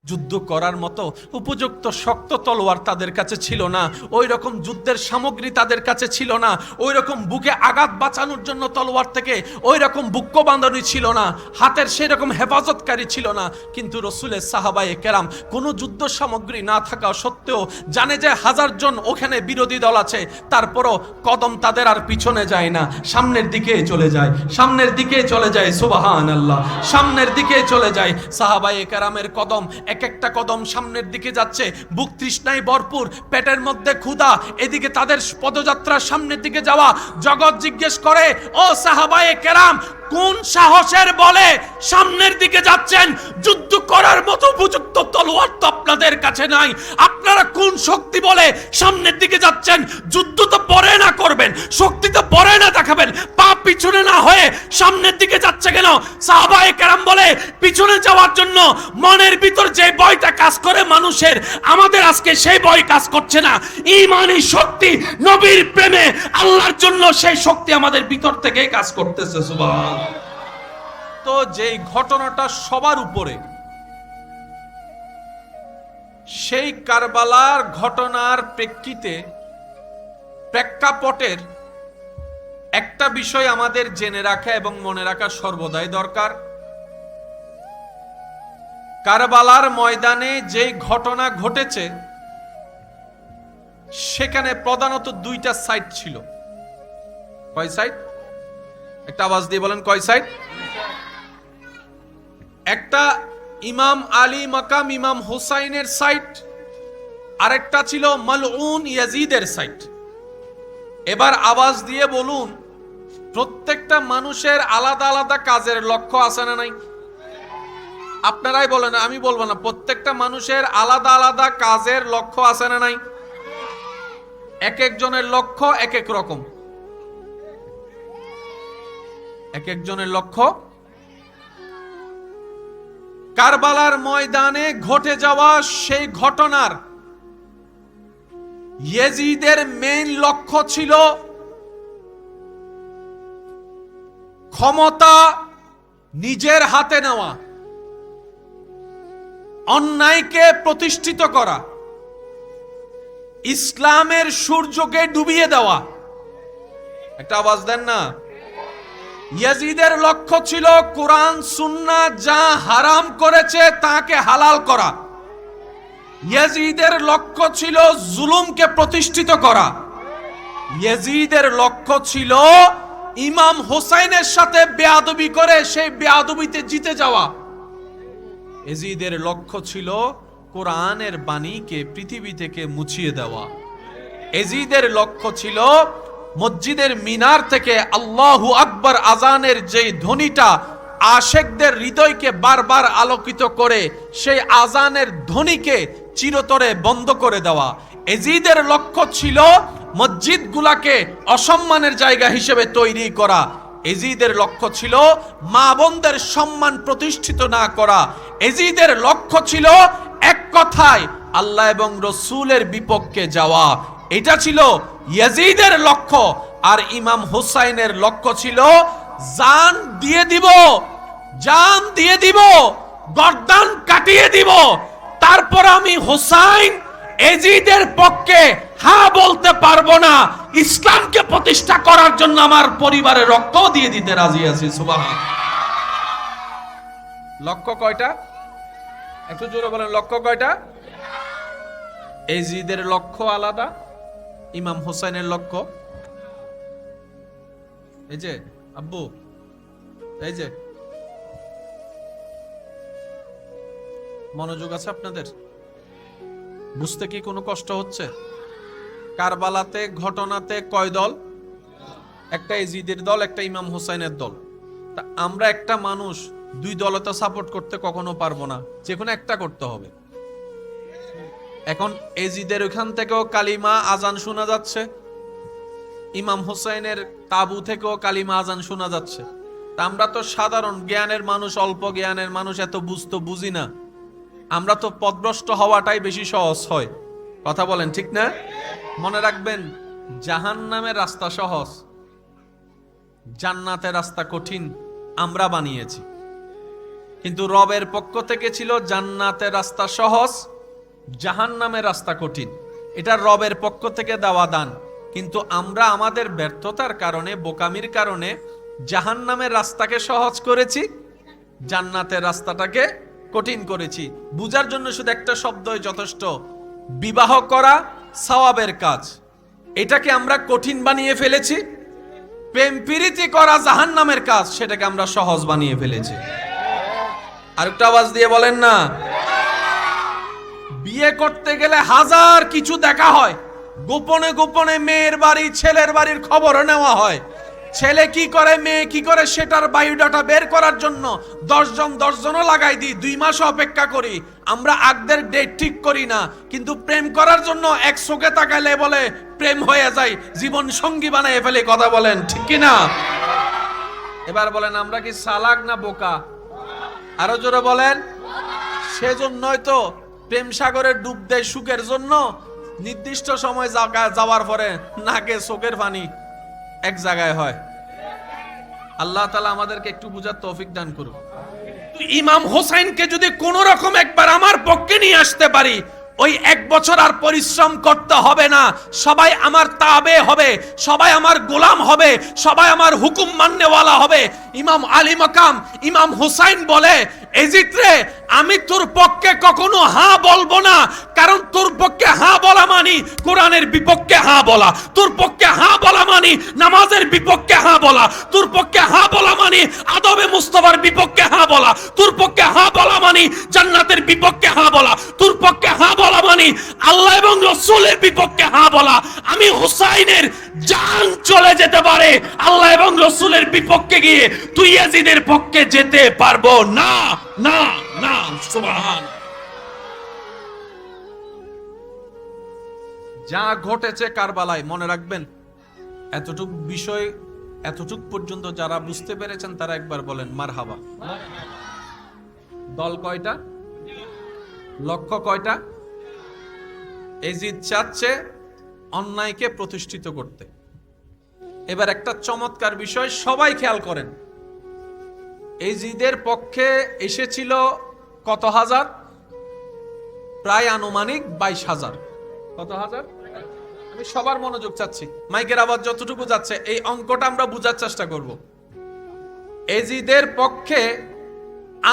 যুদ্ধ করার মতো উপযুক্ত শক্ত তলোয়ার তাদের কাছে ছিল না, ওই রকম যুদ্ধের সামগ্রী তাদের কাছে ছিল না, ওই রকম বুকে আঘাত বাঁচানোর জন্য তলোয়ার থেকে ওই রকম বুক্ক বাঁধানি ছিল না, হাতের সেই রকম হেফাজতকারী ছিল না। কিন্তু রসুলের সাহাবায়ে কেরাম কোনো যুদ্ধ সামগ্রী না থাকা সত্ত্বেও জানে যে 1000 জন ওখানে বিরোধী দল আছে, তারপরও কদম তাদের আর পিছনে যায় না, সামনের দিকে চলে যায়, সামনের দিকে চলে যায়। সুবহানাল্লাহ, সামনের দিকে চলে যায়। সাহাবায়ে কেরামের কদম এক একটা কদম সামনের দিকে যাচ্ছে, বুক তৃষ্ণায় ভরপুর, পেটের মধ্যে ক্ষুধা, এদিকে তাদের পদযাত্রার সামনের দিকে যাওয়া। জগৎ জিজ্ঞেস করে, ও সাহাবায়ে কেরাম, কোন সাহসের বলে সামনের দিকে যাচ্ছেন? যুদ্ধ করার মতো উপযুক্ত তলোয়ার তো আপনাদের কাছে নাই, আপনারা কোন শক্তি বলে সামনের দিকে যাচ্ছেন? যুদ্ধ তো পরে না করবেন, শক্তি তো পরে না দেখাবেন, পা পিছনে না হয়ে সামনের দিকে যাচ্ছে কেন? সাহাবায়ে কেরাম বলে, পিছনে যাওয়ার জন্য মনের ভিতর যে ভয়টা কাজ করে মানুষের, আমাদের আজকে সেই ভয় কাজ করছে না। ঈমানি শক্তি, নবীর প্রেমে, আল্লাহর জন্য সেই শক্তি আমাদের ভিতর থেকে কাজ করতেছে। সুবহান। তো যেই ঘটনাটা সবার উপরে, সেই কারবালার ঘটনার প্রেক্ষাপটের একটা বিষয় আমাদের জেনে রাখা এবং মনে রাখা সর্বদাই দরকার। কারবালার ময়দানে যেই ঘটনা ঘটেছে সেখানে প্রধানত দুইটা সাইড ছিল। কয় সাইড? একটা আওয়াজ দিয়ে বলেন, কয় সাইড? একটা ইমাম আলী মাকাম ইমাম হুসাইনের সাইড, আরেকটা ছিল মালউন ইয়াজিদের সাইড। এবার আওয়াজ দিয়ে বলুন, প্রত্যেকটা মানুষের আলাদা আলাদা কাজের লক্ষ্য আছে না নাই? আপনারাই বলেন, আমি বলবো না। প্রত্যেকটা মানুষের আলাদা আলাদা কাজের লক্ষ্য আছে না নাই? এক একজনের লক্ষ্য এক এক রকম, এক একজনের লক্ষ্য। কারবালার ময়দানে ঘটে যাওয়া সেই ঘটনার ইয়াজিদের মেইন লক্ষ্য ছিল ক্ষমতা নিজের হাতে নেওয়া, অন্যায়কে প্রতিষ্ঠিত করা, ইসলামের সূর্যকে ডুবিয়ে দেওয়া। একটা আওয়াজ দেন না। ইয়াজিদের লক্ষ্য ছিল কোরআন সুন্নাহ যা হারাম করেছে তাকে হালাল করা। ইয়াজিদের লক্ষ্য ছিল জুলুমকে প্রতিষ্ঠিত করা। ইয়াজিদের লক্ষ্য ছিল ইমাম হোসাইনের সাথে বেয়াদবি করে সেই বেয়াদবিতে জিতে যাওয়া। ইয়াজিদের লক্ষ্য ছিল কোরআনের বাণীকে পৃথিবী থেকে মুছিয়ে দেওয়া। ইয়াজিদের লক্ষ্য ছিল মসজিদের মিনার থেকে আল্লাহু আকবার আজানের যে ধ্বনিটা আশেকদের হৃদয়কে বারবার আলোকিত করে, সেই আজানের ধ্বনিকে চিরতরে বন্ধ করে দেওয়া। ইয়াজিদের লক্ষ্য ছিল মসজিদগুলোকে অসম্মানের জায়গা হিসেবে তৈরি করা। ইয়াজিদের লক্ষ্য ছিল মা বোনদের সম্মান প্রতিষ্ঠিত না করা। ইয়াজিদের লক্ষ্য ছিল এক কথায় আল্লাহ এবং রসূলের বিপক্ষে যাওয়া। এটা ছিল ইয়াজিদের লক্ষ্য। আর ইমাম হুসাইনের লক্ষ্য ছিল জান দিয়ে দিব, জান দিয়ে দিব, গর্দান কাটিয়ে দিব, তারপর আমি হুসাইন ইয়াজিদের পক্ষে হ্যাঁ বলতে পারবো না, ইসলামকে প্রতিষ্ঠা করার জন্য আমার পরিবারের রক্ত দিয়ে দিতে রাজি আছি। সুবহান। লক্ষ্য কয়টা? একটু জোরে বলেন, লক্ষ্য কয়টা? ইয়াজিদের লক্ষ্য আলাদা, ইমাম হোসেনের লক্ষ্য। এই যে আব্বু, এই যে মনোযোগ আছে আপনাদের? বুঝতে কি কোনো কষ্ট হচ্ছে? কারবালাতে ঘটনাতে কয় দল? একটা ইয়াজিদের দল, একটা ইমাম হোসেনের দল। তা আমরা একটা মানুষ দুই দলে তো সাপোর্ট করতে কখনো পারবো না, যে কোনো একটা করতে হবে। এখন ইয়াজিদের ওখান থেকেও কালিমা আজান শোনা যাচ্ছে, ইমাম হোসেনের তাবু থেকেও কালিমা আজান শোনা যাচ্ছে। তা আমরা তো সাধারণ জ্ঞানের মানুষ, অল্প জ্ঞানের মানুষ, এত বুঝি না। আমরা তো পথভ্রষ্ট হওয়াটাই বেশি সহজ হয়। কথা বলেন, ঠিক না? মনে রাখবেন, জাহান্নামের রাস্তা সহজ, জান্নাতের রাস্তা কঠিন আমরা বানিয়েছি। কিন্তু রবের পক্ষ থেকে ছিল জান্নাতের রাস্তা সহজ, জাহান্নামের রাস্তা কঠিন। এটা রবের পক্ষ থেকে দেওয়া দান। কিন্তু আমরা আমাদের ব্যর্থতার কারণে, বোকামির কারণে জাহান্নামের রাস্তাকে সহজ করেছি, জান্নাতের রাস্তাটাকে কঠিন করেছি। বুঝার জন্য শুধু একটা শব্দই যথেষ্ট, বিবাহ করা সওয়াবের কাজ, এটাকে আমরা কঠিন বানিয়ে ফেলেছি। প্রেম প্রীতি করা জাহান্নামের কাজ, সেটাকে আমরা সহজ বানিয়ে ফেলেছি। আরেকটা আওয়াজ দিয়ে বলেন না। বিয়ে করতে গেলে হাজার কিছু দেখা হয়, গোপনে গোপনে মেয়ের বাড়ি ছেলের বাড়ির খবরও নেওয়া হয়। ছেলে কি করে মেয়ে কি করে সেটার বায়োডাটা বের করার জন্য 10 জনও লাগাই দিই, 2 মাস অপেক্ষা করি। আমরা আগদের ডেট ঠিক করি না, কিন্তু প্রেম করার জন্য এক চোখে তাকাইলে বলে প্রেম হয়ে যায়, জীবন সঙ্গী বানায় ফেলে। কথা বলেন ঠিক কি না? এবার বলেন আমরা কি চালাক না বোকা? আরো জোরে বলেন। সেজন্যই তো প্রেম সাগরে ডুব দেয় সুখের জন্য, নির্দিষ্ট সময় যাওয়ার পরে নাকে চোখের পানি এক জায়গায় হয়। আল্লাহ তাআলা আমাদেরকে একটু বুঝার তৌফিক দান করুন। ইমাম হোসেনকে যদি কোন রকম একবার আমার পক্ষে নিয়ে আসতে পারি, ওই 1 বছর আর পরিশ্রম করতে হবে না। সবাই আমার তাবে হবে, সবাই আমার গোলাম হবে, সবাই আমার হুকুম মাননেওয়ালা হবে। ইমাম আলী মাকাম ইমাম হুসাইন বলে, এজিদ রে, আমি তোর পক্ষে কখনো হ্যাঁ বলবো না, কারণ তোর পক্ষে হ্যাঁ বলা মানি কোরআনের বিপক্ষে হ্যাঁ বলা, তোর পক্ষে হ্যাঁ বলা মানি নামাজের বিপক্ষে হ্যাঁ বলা, তোর পক্ষে হ্যাঁ বলা মানি আদবে মুস্তাফার বিপক্ষে হ্যাঁ বলা, তোর পক্ষে হ্যাঁ বলা মানি জান্নাতের বিপক্ষে হ্যাঁ বলা, তোর পক্ষে হ্যাঁ বলা মানি আল্লাহ এবং রাসূলের বিপক্ষে হ্যাঁ বলা। আমি হুসাইনের জান চলে যেতে পারে, আল্লাহ এবং রাসূলের বিপক্ষে গিয়ে তুই ইয়াজিদের পক্ষে যেতে পারবো না, না না। সুবহান। যা ঘটেছে কারবালায়, মনে রাখবেন, এতটুক বিষয়, এতটুক পর্যন্ত যারা বুঝতে পেরেছেন তারা একবার বলেন মারহাবা। দল কয়টা? লক্ষ্য কয়টা? এজিদ চাচ্ছে অন্যায়কে প্রতিষ্ঠিত করতে। এবার একটা চমৎকার বিষয় সবাই খেয়াল করেন, এজিদের পক্ষে এসেছিল কত হাজার? প্রায় আনুমানিক 22,000। কত হাজার? আমি সবার মনোযোগ চাচ্ছি, মাইকের আওয়াজ যতটুকু যাচ্ছে এই অঙ্কটা আমরা বোঝার চেষ্টা করব। এজিদের পক্ষে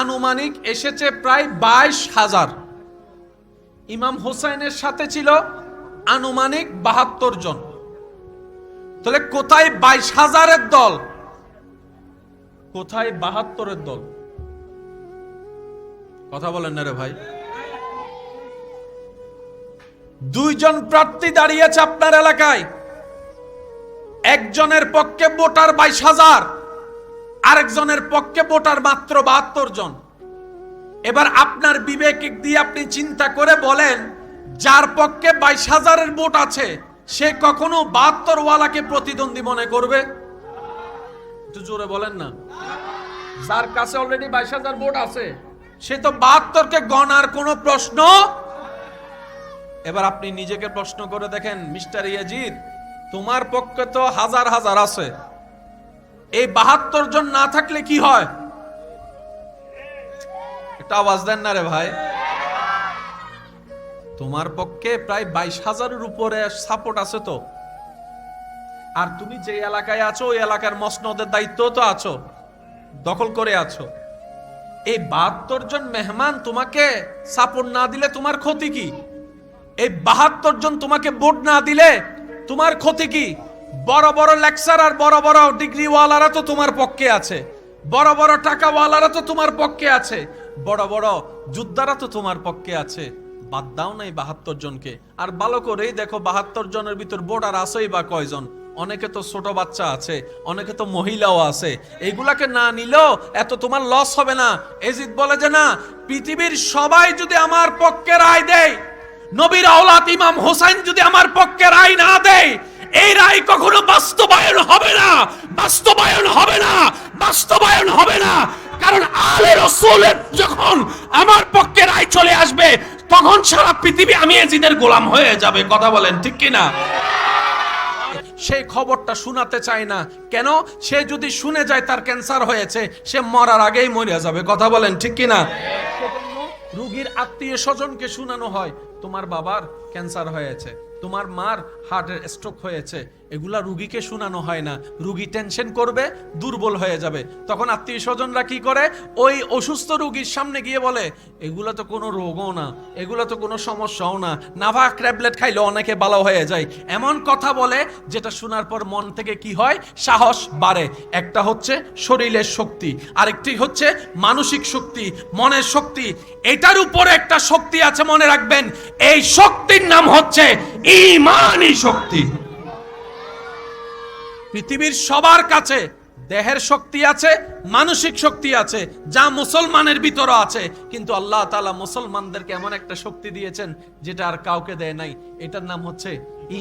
আনুমানিক এসেছে প্রায় 22,000। ইমাম হোসেনের সাথে ছিল আনুমানিক 72 জন। তাহলে কোথায় 22,000-এর দল, কোথায় 72-এর দল? কথা বলেন না রে ভাই। 2 জন প্রার্থী দাঁড়িয়েছে আপনার এলাকায়, একজনের পক্ষে ভোটার 22,000, আরেকজনের পক্ষে ভোটার মাত্র 72 জন। এবার আপনার বিবেক দিয়ে আপনি চিন্তা করে বলেন, যার পক্ষে 22,000-এর ভোট আছে সে কখনো 72 ওয়ালাকে প্রতিদ্বন্দ্বী মনে করবে? একটু জোরে বলেন না। যার কাছে অলরেডি 22,000 ভোট আছে সে তো 72কে গণার কোনো প্রশ্ন। এবার আপনি নিজেকে প্রশ্ন করে দেখেন, মিস্টার ইয়াজিদ, তোমার পক্ষে তো হাজার হাজার আছে, এই 72 জন না থাকলে কি হয়? একটা আওয়াজ দেন না রে ভাই। তোমার পক্ষে প্রায় 22,000-এর উপরে সাপোর্ট আছে তো, আর তুমি যে এলাকায় আছো ওই এলাকার মসনদের দায়িত্ব তো আছো, দখল করে আছো। এই 72 জন মেহমান তোমাকে সাপোর্ট না দিলে তোমার ক্ষতি কি? এই 72 জন তোমাকে ভোট না দিলে তোমার ক্ষতি কি? বড় বড় লেকচারার, বড় বড় ডিগ্রিওয়ালারা তো তোমার পক্ষে আছে, বড় বড় টাকাওয়ালারা তো তোমার পক্ষে আছে, বড় বড় যোদ্ধারা তো তোমার পক্ষে আছে। বাদ দাও নাই 72 জনকে। আর ভালো করেই দেখো 72 জনের ভিতর ভোটার আছেই বা কয়জন? অনেকে তো ছোট বাচ্চা আছে, অনেকে তো মহিলাও আছে। এইগুলাকে না নিলেও এত তোমার লস হবে না। এজিদ বলে যে না, পৃথিবীর সবাই যদি আমার পক্ষে রায় দেয়, নবীর আওলাদ ইমাম হোসেন যদি আমার পক্ষে রায় না দেয়, এই রায় কখনো বাস্তবায়ন হবে না, বাস্তবায়ন হবে না, বাস্তবায়ন হবে না। কারণ আলে রাসূলের যখন আমার পক্ষে রায় চলে আসবে, তখন সারা পৃথিবী আমি এজিদের গোলাম হয়ে যাবে। কথা বলেন ঠিক কি না? সেই খবরটা শোনাতে চায় না। কেন? সে যদি শুনে যায় তার ক্যান্সার হয়েছে, সে মরার আগেই মরিয়া যাবে। কথা বলেন ঠিক কিনা? সেজন্য রোগীর আত্মীয় স্বজনকে শোনানো হয় তোমার বাবার ক্যান্সার হয়েছে, তোমার মার হার্টের স্ট্রোক হয়েছে। এগুলা রুগীকে শোনানো হয় না। রুগী টেনশন করবে, দুর্বল হয়ে যাবে। তখন আত্মীয় স্বজনরা কি করে? ওই অসুস্থ রুগীর সামনে গিয়ে বলে, এগুলা তো কোনো রোগও না, এগুলা তো কোনো সমস্যাও না, নাভা ট্যাবলেট খাইলে অনেকে ভালো হয়ে যায়। এমন কথা বলে যেটা শোনার পর মন থেকে কি হয়? সাহস বাড়ে। একটা হচ্ছে শরীরের শক্তি, আরেকটি হচ্ছে মানসিক শক্তি, মনের শক্তি। এটার উপরে একটা শক্তি আছে, মনে রাখবেন। এই শক্তির নাম হচ্ছে ঈমানী শক্তি। পৃথিবীর সবার কাছে দেহের শক্তি আছে, মানসিক শক্তি আছে, যা মুসলমানের ভিতরে আছে। কিন্তু আল্লাহ তাআলা মুসলমানদেরকে এমন একটা শক্তি দিয়েছেন যেটা আর কাউকে দেয় নাই। এটার নাম হচ্ছে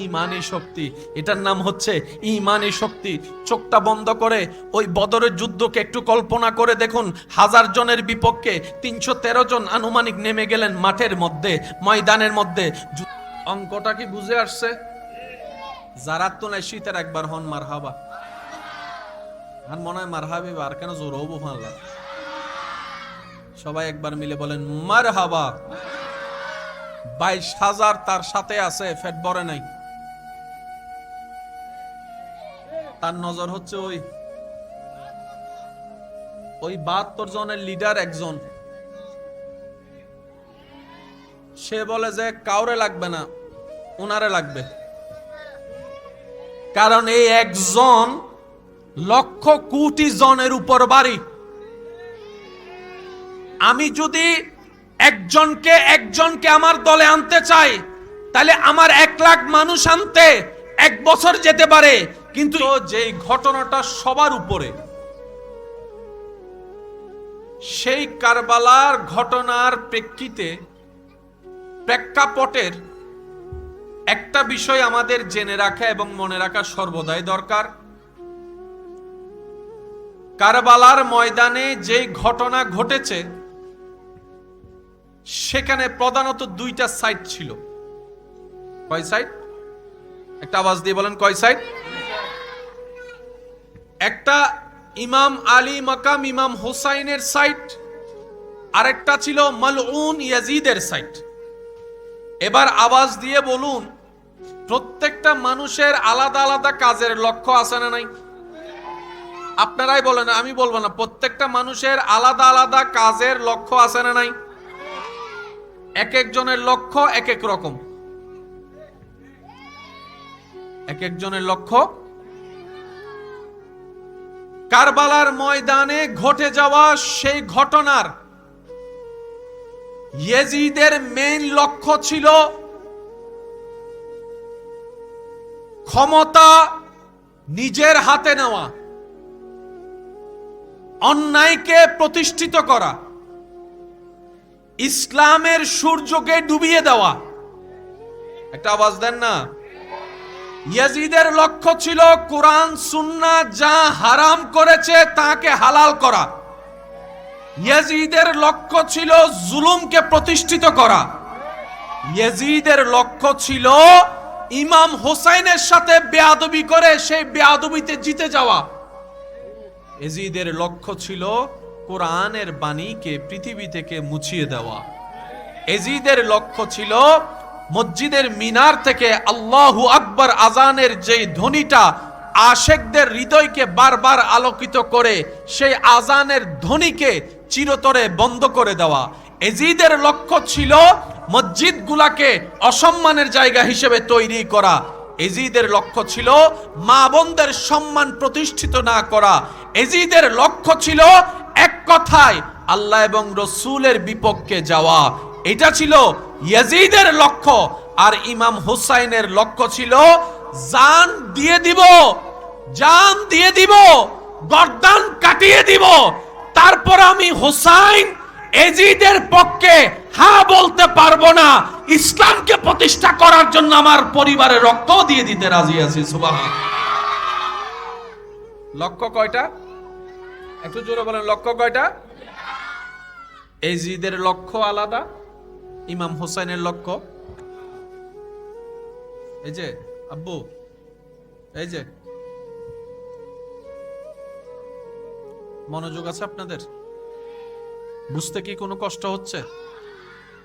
ঈমানী শক্তি। এটার নাম হচ্ছে ঈমানী শক্তি। চোখটা বন্ধ করে ওই বদরের যুদ্ধকে একটু কল্পনা করে দেখুন। 1000 জনের বিপক্ষে 313 জন আনুমানিক নেমে গেলেন মাঠের মধ্যে, ময়দানের মধ্যে। অঙ্কটা কি বুঝে আসছে? যারা তো নাই শীতের একবার হন মারহাবা। আর মনে হয় মারহাবি আর কেন জোর হবো আল্লাহ। সবাই একবার মিলে বলেন মারহাবা। 22,000 তার সাথে আছে, ফেট ভরে নাই। তার নজর হচ্ছে ওই 72 জনের লিডার একজন। সে বলে যে কাউরে লাগবে না, ওনারে লাগবে। কারণ এই একজন লক্ষ কোটি জনের উপর বাড়ি। আমি যদি একজনকে আমার দলে আনতে চাই, তাহলে আমার 1 লাখ মানুষ আনতে 1 বছর যেতে পারে। কিন্তু যে ঘটনাটা সবার উপরে, সেই কারবালার ঘটনার প্রেক্ষাপটের একটা বিষয় আমাদের জেনে রাখা এবং মনে রাখা সর্বদাই দরকার। কারবালার ময়দানে যে ঘটনা ঘটেছে, সেখানে প্রধানত 2টা সাইড ছিল। কয় সাইড? একটা আওয়াজ দিয়ে বলেন, কয় সাইড? একটা ইমাম আলী মাকাম ইমাম হোসাইনের সাইড, আরেকটা ছিল মালউন ইয়াজিদের সাইড। এবার আওয়াজ দিয়ে বলুন, প্রত্যেকটা মানুষের আলাদা আলাদা কাজের লক্ষ্য আছে না নাই? আপনারাই বলেন, আমি বলবো না। প্রত্যেকটা মানুষের আলাদা আলাদা কাজের লক্ষ্য আছে না নাই? এক একজনের লক্ষ্য এক এক রকম। এক একজনের লক্ষ্য। কারবালার ময়দানে ঘটে যাওয়া সেই ঘটনার ইয়াজিদের মেইন লক্ষ্য ছিল ক্ষমতা নিজের হাতে নেওয়া, অন্যায়কে প্রতিষ্ঠিত করা, ইসলামের সূর্যকে ডুবিয়ে দেওয়া। একটা আওয়াজ দেন না। ইয়াজিদের লক্ষ্য ছিল কোরআন সুন্নাহ যা হারাম করেছে তাকে হালাল করা। ইয়াজিদের লক্ষ্য ছিল জুলুমকে প্রতিষ্ঠিত করা। ইয়াজিদের লক্ষ্য ছিল ইমাম হোসাইনের সাথে বেয়াদবি করে সেই বেয়াদবিতে জিতে যাওয়া। ইয়াজিদের লক্ষ্য ছিল কোরআনের বাণীকে পৃথিবী থেকে মুছিয়ে দেওয়া। ইয়াজিদের লক্ষ্য ছিল মসজিদের মিনার থেকে আল্লাহু আকবার আজানের যে ধ্বনিটা আশেকদের হৃদয়কে বারবার আলোকিত করে, সেই আজানের ধ্বনিকে চিরতরে বন্ধ করে দেওয়া। ইয়াজিদের লক্ষ্য ছিল মসজিদগুলাকে অসম্মানের জায়গা হিসেবে তৈরি করা। ইয়াজিদের লক্ষ্য ছিল মা বোনদের সম্মান প্রতিষ্ঠিত না করা। ইয়াজিদের লক্ষ্য ছিল এক কথায় আল্লাহ এবং রসূলের বিপক্ষে যাওয়া। এটা ছিল ইয়াজিদের লক্ষ্য। আর ইমাম হুসাইনের লক্ষ্য ছিল জান দিয়ে দিব, জান দিয়ে দিব, গর্দান কাটিয়ে দিব, তারপর আমি হুসাইন ইয়াজিদের পক্ষে হ্যাঁ বলতে পারবো না, ইসলামকে প্রতিষ্ঠা করার জন্য আমার পরিবারের রক্ত দিয়ে দিতে রাজি আছি। সুবহান। লক্ষ্য কয়টা? একটু জোরে বলেন, লক্ষ্য কয়টা? ইয়াজিদের লক্ষ্য আলাদা, ইমাম হোসাইনের লক্ষ্য। এই যে আব্বু, এই যে মনোযোগ আছে আপনাদের? বুঝতে কি কোনো কষ্ট হচ্ছে?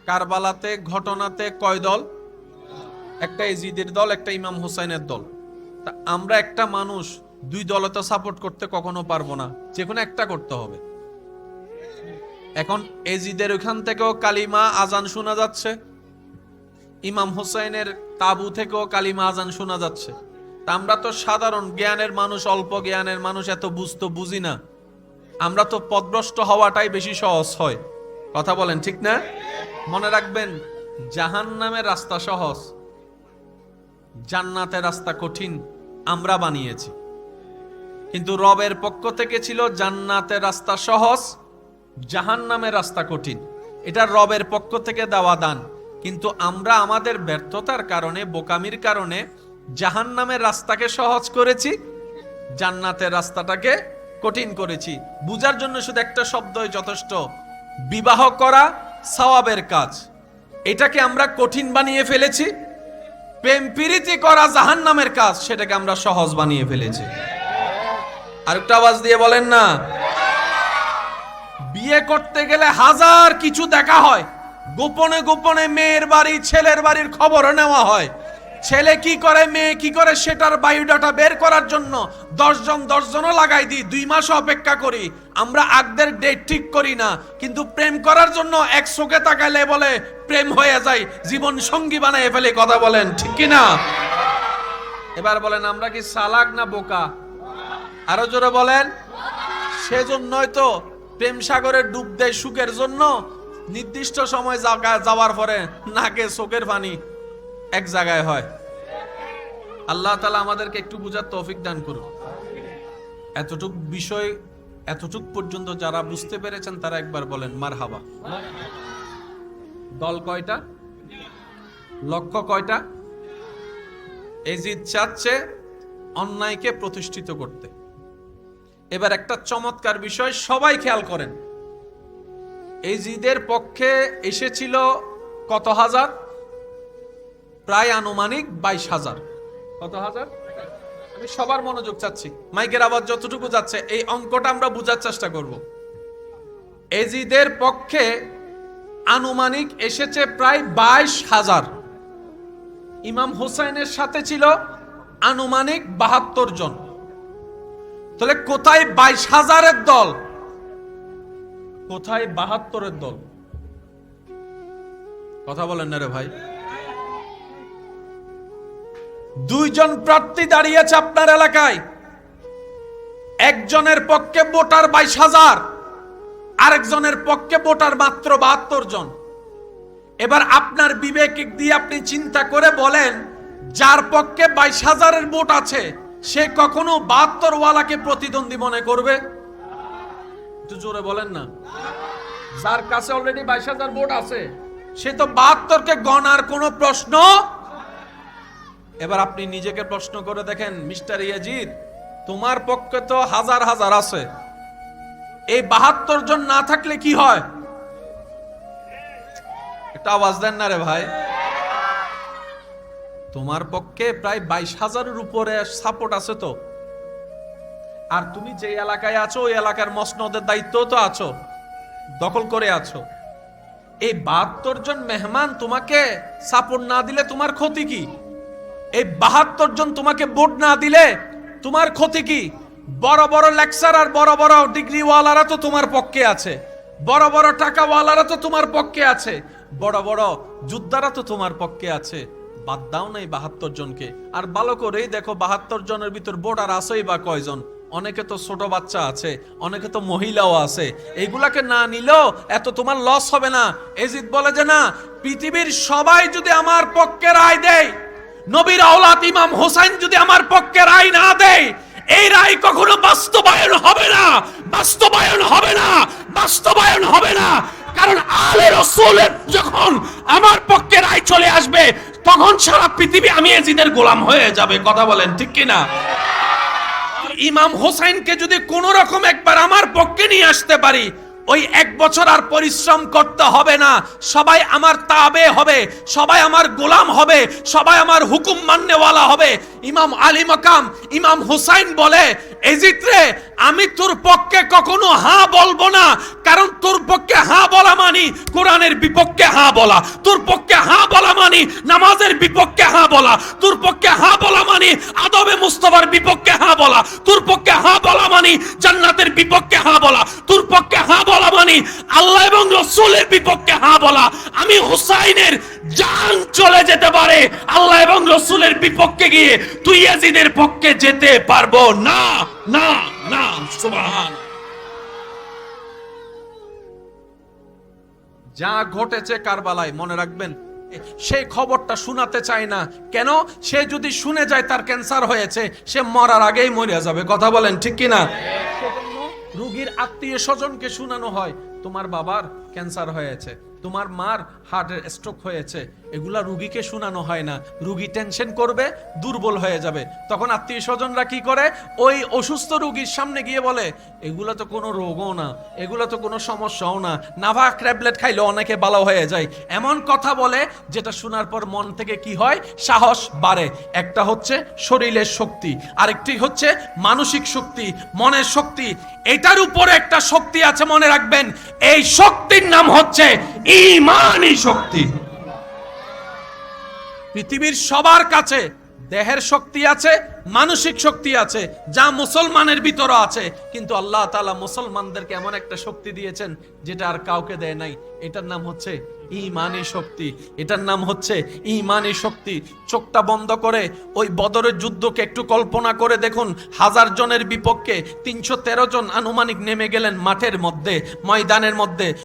কারবালাতে ঘটনাতে কয় দল? একটা ইজিদের দল, একটা ইমাম হোসেনের দল। তা আমরা একটা মানুষ দুই দলে তো সাপোর্ট করতে কখনো পারবো না, যে কোনো একটা করতে হবে। এখন এজিদের ওখান থেকেও কালিমা আজান শোনা যাচ্ছে, ইমাম হোসেনের তাবু থেকেও কালিমা আজান শোনা যাচ্ছে। তা আমরা তো সাধারণ জ্ঞানের মানুষ, অল্প জ্ঞানের মানুষ, এত বুঝতো বুঝি না। আমরা তো পথভ্রষ্ট হওয়াটাই বেশি সহজ হয়। কথা বলেন ঠিক না? মনে রাখবেন, জাহান্নামের রাস্তা সহজ, জান্নাতের রাস্তা কঠিন আমরা বানিয়েছি। কিন্তু রবের পক্ষ থেকে ছিল জান্নাতের রাস্তা সহজ, জাহান্নামের রাস্তা কঠিন। এটা রবের পক্ষ থেকে দেওয়া দান। কিন্তু আমরা আমাদের ব্যর্থতার কারণে, বোকামির কারণে জাহান্নামের রাস্তাকে সহজ করেছি, জান্নাতের রাস্তাটাকে কঠিন করেছি। বুঝার জন্য শুধু একটা শব্দই যথেষ্ট, বিবাহ করা সওয়াবের কাজ, এটাকে আমরা কঠিন বানিয়ে ফেলেছি। প্রেম প্রীতি করা জাহান্নামের কাজ, সেটাকে আমরা সহজ বানিয়ে ফেলেছি। আরেকটা আওয়াজ দিয়ে বলেন না। বিয়ে করতে গেলে হাজার কিছু দেখা হয়, গোপনে গোপনে মেয়ের বাড়ি ছেলের বাড়ির খবরও নেওয়া হয়। ছেলে কি করে মেয়ে কি করে সেটার বায়োডাটা বের করার জন্য 10 জনও লাগাই দিই, 2 মাস অপেক্ষা করি। আমরা আগদের ডেট ঠিক করি না, কিন্তু প্রেম করার জন্য এক চোখে তাকাইলে বলে প্রেম হয়ে যায়, জীবন সঙ্গী বানায় ফেলে। কথা বলেন ঠিক কি না? এবার বলেন আমরা কি চালাক না বোকা? আরো জোরে বলেন। সেজন্যই তো প্রেম সাগরে ডুব দেয় সুখের জন্য, নির্দিষ্ট সময় যাওয়ার পরে নাকে চোখের পানি এক জায়গায় হয়। আল্লাহ তাআলা আমাদেরকে একটু বুঝার তৌফিক দান করুন। এতটুক বিষয়, এতটুক পর্যন্ত যারা বুঝতে পেরেছেন তারা একবার বলেন মারহাবা। দল কয়টা? লক্ষ্য কয়টা? এজিদ চাচ্ছে অন্যায়কে প্রতিষ্ঠিত করতে। এবার একটা চমৎকার বিষয় সবাই খেয়াল করেন, এজিদের পক্ষে এসেছিল কত হাজার? প্রায় আনুমানিক 22,000। কত হাজার? আমি সবার মনোযোগ চাচ্ছি, মাইকের আওয়াজ যতটুকু যাচ্ছে এই অঙ্কটা আমরা বোঝার চেষ্টা করব। এজিদের পক্ষে আনুমানিক এসেছে প্রায় 22,000। ইমাম হোসেনের সাথে ছিল আনুমানিক 72 জন। তাহলে কোথায় 22,000-এর দল, কোথায় 72-এর দল? কথা বলেন না রে ভাই। 2 জন প্রার্থী দাঁড়িয়েছে আপনার এলাকায়, একজনের পক্ষে ভোটার 22,000, আরেকজনের পক্ষে ভোটার মাত্র 72 জন। এবার আপনার বিবেক দিয়ে আপনি চিন্তা করে বলেন, যার পক্ষে 22,000-এর ভোট আছে সে কখনো 72 ওয়ালাকে প্রতিদ্বন্দ্বী মনে করবে? একটু জোরে বলেন না। যার কাছে অলরেডি 22,000 ভোট আছে সে তো 72কে গণার কোনো প্রশ্ন। এবার আপনি নিজেকে প্রশ্ন করে দেখেন, মিস্টার ইয়াজিদ, তোমার পক্ষে তো হাজার হাজার আছে, এই 72 জন না থাকলে কি হয়? একটা আওয়াজ দেন না রে ভাই। তোমার পক্ষে প্রায় 22,000-এর উপরে সাপোর্ট আছে তো, আর তুমি যে এলাকায় আছো ওই এলাকার মসনদের দায়িত্ব তো আছো, দখল করে আছো। এই 72 জন মেহমান তোমাকে সাপোর্ট না দিলে তোমার ক্ষতি কি? এই 72 জন তোমাকে ভোট না দিলে তোমার ক্ষতি কি? বড় বড় লেকচারার, বড় বড় ডিগ্রিওয়ালারা তো তোমার পক্ষে আছে, বড় বড় টাকাওয়ালারা তো তোমার পক্ষে আছে, বড় বড় যোদ্ধারা তো তোমার পক্ষে আছে। বাদ দাও নাই 72 জনকে। আর ভালো করেই দেখো 72 জনের ভিতর ভোটার আছেই বা কয়জন? অনেকে তো ছোট বাচ্চা আছে, অনেকে তো মহিলাও আছে। এইগুলাকে না নিলেও এত তোমার লস হবে না। এজিদ বলে যে না, পৃথিবীর সবাই যদি আমার পক্ষে রায় দেয়, নবীর আওলাদ ইমাম হোসেন যদি আমার পক্ষে রায় না দেয়, এই রায় কখনো বাস্তবায়ন হবে না, বাস্তবায়ন হবে না, বাস্তবায়ন হবে না। কারণ আলে রাসূলের যখন আমার পক্ষে রায় চলে আসবে তখন সারা পৃথিবী আমি এজিদের গোলাম হয়ে যাবে। কথা বলেন ঠিক কি না? ইমাম হোসেনকে যদি কোন রকম একবার আমার পক্ষে নিয়ে আসতে পারি, ওই 1 বছর আর পরিশ্রম করতে হবে না, সবাই আমার তাবে হবে, সবাই আমার গোলাম হবে, সবাই আমার হুকুম মাননেওয়ালা হবে। ইমাম আলী মাকাম ইমাম হুসাইন বলে, এজিদ রে, আমি তোর পক্ষে কখনো হ্যাঁ বলবো না, কারণ তোর পক্ষে হ্যাঁ বলা মানে কোরআনের বিপক্ষে হ্যাঁ বলা, তোর পক্ষে হ্যাঁ বলা মানে নামাজের বিপক্ষে হ্যাঁ বলা, তোর পক্ষে হ্যাঁ বলা মানে আদবে মুস্তাফার বিপক্ষে হ্যাঁ বলা, তোর পক্ষে হ্যাঁ বলা মানে জান্নাতের বিপক্ষে হ্যাঁ বলা, তোর পক্ষে হ্যাঁ বলা মানে আল্লাহ এবং রাসূলের বিপক্ষে হ্যাঁ বলা। আমি হুসাইনের জান চলে যেতে পারে, আল্লাহ এবং রাসূলের বিপক্ষে গিয়ে তুই ইয়াজিদের পক্ষে যেতে পারবো না, না, না। সুবহান। যা ঘটেছে কারবালায়, মনে রাখবেন, সেই খবরটা শোনাতে চায় না। কেন? সে যদি শুনে যায় তার ক্যান্সার হয়েছে, সে মরার আগেই মরে যাবে। কথা বলেন ঠিক কিনা? সেজন্য রোগীর আত্মীয় স্বজনকে শোনানো হয়, তোমার বাবার ক্যান্সার হয়েছে, তোমার মার হার্টের স্ট্রোক হয়েছে। এগুলা রুগীকে শোনানো হয় না, রুগী টেনশন করবে, দুর্বল হয়ে যাবে। তখন আত্মীয় স্বজনরা কি করে? ওই অসুস্থ রুগীর সামনে গিয়ে বলে, এগুলা তো কোনো রোগও না, এগুলা তো কোনো সমস্যাও না, নাভা ট্যাবলেট খাইলে অনেকে ভালো হয়ে যায়। এমন কথা বলে যেটা শোনার পর মন থেকে কি হয়? সাহস বাড়ে। একটা হচ্ছে শরীরের শক্তি, আরেকটি হচ্ছে মানসিক শক্তি, মনের শক্তি। এটার উপরে একটা শক্তি আছে, মনে রাখবেন, এই শক্তির নাম হচ্ছে ঈমানী শক্তি। পৃথিবীর সবার কাছে দেহের শক্তি আছে, মানসিক শক্তি আছে, যা মুসলমানের ভিতরে আছে, কিন্তু আল্লাহ তাআলা মুসলমানদেরকে এমন একটা শক্তি দিয়েছেন যেটা আর কাউকে দেয় নাই। এটার নাম হচ্ছে ঈমানী শক্তি, এটার নাম হচ্ছে ঈমানী শক্তি। চোখটা বন্ধ করে ওই বদরের যুদ্ধকে একটু কল্পনা করে দেখুন। 1000 জনের বিপক্ষে 313 জন আনুমানিক নেমে গেলেন মাঠের মধ্যে, ময়দানের মধ্যে।